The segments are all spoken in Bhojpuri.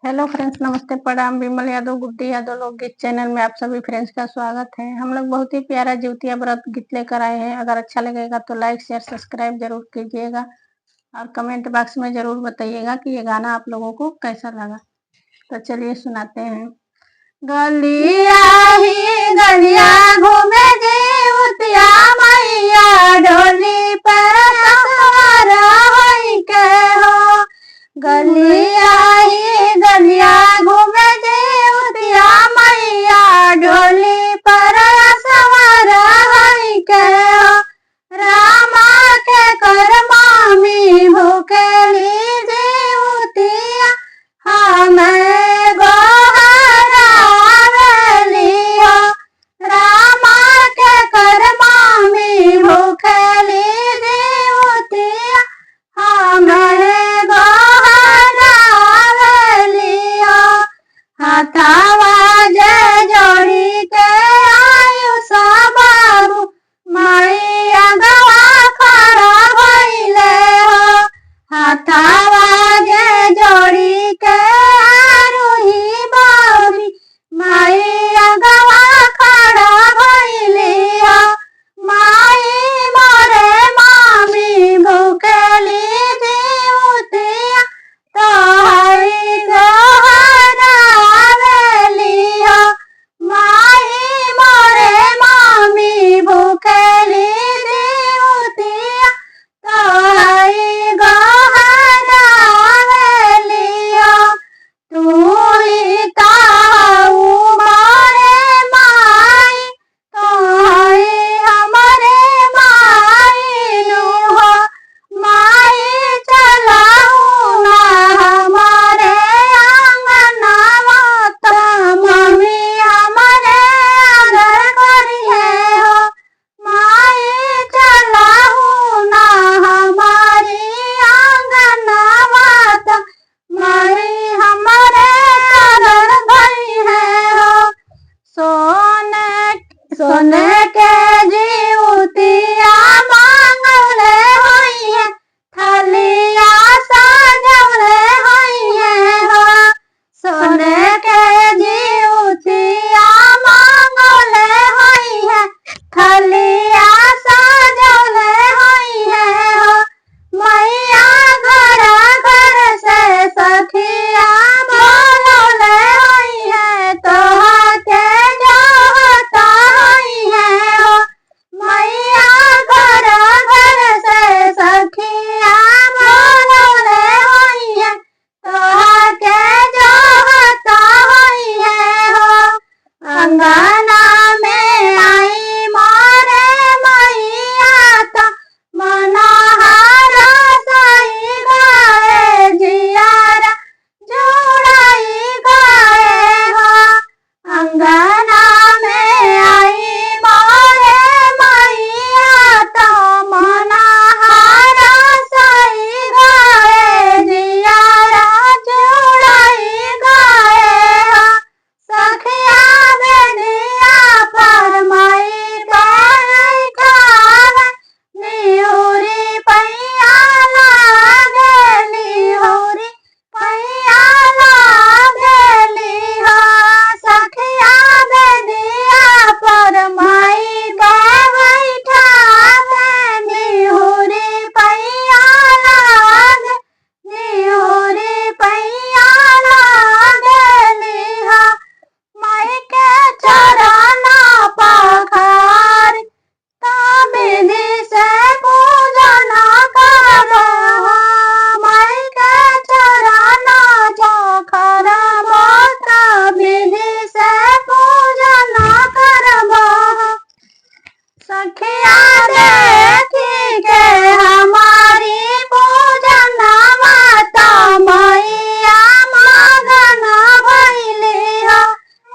हेलो फ्रेंड्स, नमस्ते, प्रणाम। विमल यादव, गुड्डी यादव लोकगीत चैनल में आप सभी फ्रेंड्स का स्वागत है। हम लोग बहुत ही प्यारा जिउतिया व्रत गीत लेकर आए हैं। अगर अच्छा लगेगा तो लाइक शेयर सब्सक्राइब जरूर कीजिएगा और कमेंट बॉक्स में जरूर बताइएगा कि ये गाना आप लोगों को कैसा लगा। तो चलिए सुनाते हैं। गलिया ही गलिया घूमे जिउतिया मैया डोली पर सवार होई के हो। गलिया ही गलिया घूमे जिउतिया मैया डोली पर सवार होई के हो। रामा के कर मामी भूखेली जिउतिया हमें गोहरा लियो। रामा के कर मामी भूखेली जिउतिया हमें गोहरा लियो। हथावा जे जोड़ी के आयुष बाबू माई अगवा खड़ा भइले हो। हथावा जे जोड़ी के आरुही बाबी माई अगवा खड़ा भइली हो। माई मोरे मामी भूखेली जिउतिया तोहरी गोहरा लियो। माई मोरे मामी भूखेली जिउतिया तोहरी गोहरा लियो। तू ही ताऊ मोरे माई तोहरी हमरे माई नु हो। माई चलाऊ ना हमारे आंगनवा तो मम्मी हमरे आदर करिए हो। माई चलाऊ ना हमारी आंगनवा तो मम्मी हमरे आदर करिए हो। सोने के जिउतिया मांगले होइए थालिया सजवले होइए हो। सोने के जिउतिया मांगले होइए थालिया सजवले होइए हो। मैया घर घर से सखिया बोलले होइए तोहा के जोहता होइए हो। मैया घर घर से सखिया बोलले होइए तोहा के जोहता होइए हो। अंगना में आई मोरे मैया तो मनोहरा साई गाए जियारा जुड़ाई गाए हो। अंगना में आई मोरे मैया तो मनोहरा साई गाए जियारा जुड़ाई गाए हो। सखिया बेदिया पर माई गाय खावे निहुरी पैया लागेली होरी पैया लागेली हो। सखिया बेदिया पर माई गाय खावे निहुरी पैया लागे निहुरी पैया लागेली हो। माई के चरना पखार विधि से पूजन करबो। माई के चरना चखरबो विधि से पूजन करबो। सखिया देखी के हमारी पूजन माता मैया मगन भइली हो।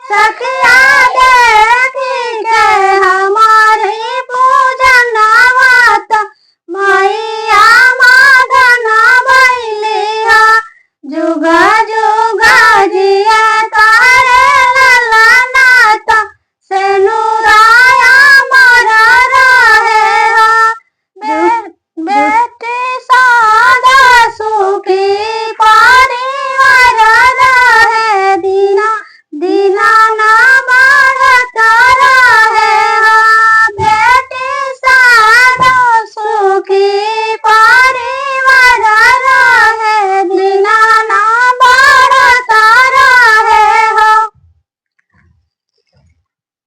सखिया देखी के हमारी पूजन माता मैया मगन भइली हो। जुग